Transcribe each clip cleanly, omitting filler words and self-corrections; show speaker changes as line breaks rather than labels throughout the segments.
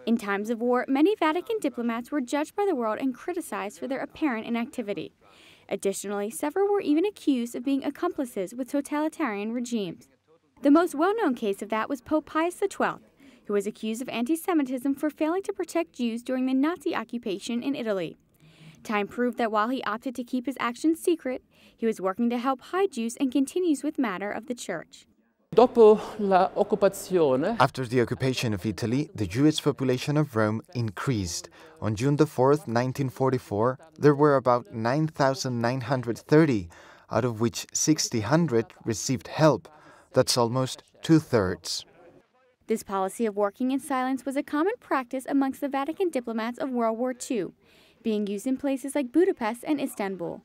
In times of war, many Vatican diplomats were judged by the world and criticized for their apparent inactivity. Additionally, several were even accused of being accomplices with totalitarian regimes. The most well-known case of that was Pope Pius XII, who was accused of anti-Semitism for failing to protect Jews during the Nazi occupation in Italy. Time proved that while he opted to keep his actions secret, he was working to help hide Jews and continues with matter of the Church.
After
the occupation of Italy, the Jewish population of Rome increased. On June 4th, 1944, there were about 9,930, out of which 6,000 received help. That's almost two-thirds.
This policy of working in silence was a common practice amongst the Vatican diplomats of World War II, being used in places like Budapest and Istanbul.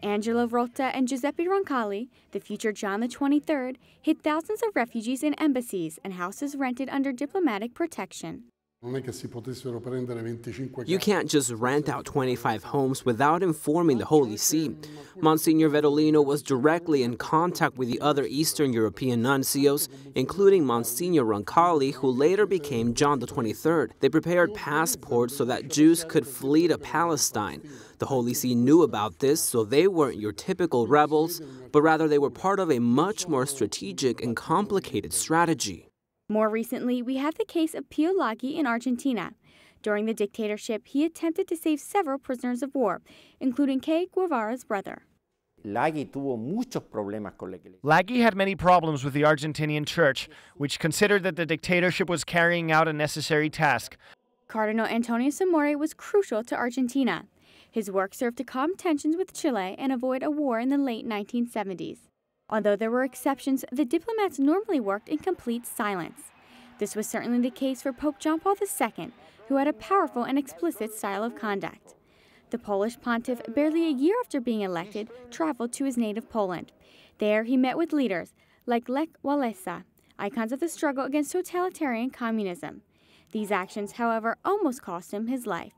Angelo Volta and Giuseppe Roncalli, the future John the 23rd, hid thousands of refugees in embassies and houses rented under diplomatic protection.
You can't just rent out 25 homes without informing the Holy See. Monsignor Vedolino was directly in contact with the other Eastern European nuncios, including Monsignor Roncalli, who later became John the 23rd. They prepared passports so that Jews could flee to Palestine. The Holy See knew about this, so they weren't your typical rebels, but rather they were part of a much more strategic and complicated strategy.
More recently, we have the case of Pio Laghi in Argentina. During the dictatorship, he attempted to save several prisoners of war, including Che Guevara's brother.
Laghi
had many problems with the Argentinian church, which considered that the dictatorship was carrying out a necessary task.
Cardinal Antonio Samore was crucial to Argentina. His work served to calm tensions with Chile and avoid a war in the late 1970s. Although there were exceptions, the diplomats normally worked in complete silence. This was certainly the case for Pope John Paul II, who had a powerful and explicit style of conduct. The Polish pontiff, barely a year after being elected, traveled to his native Poland. There he met with leaders like Lech Walesa, icons of the struggle against totalitarian communism. These actions, however, almost cost him his life.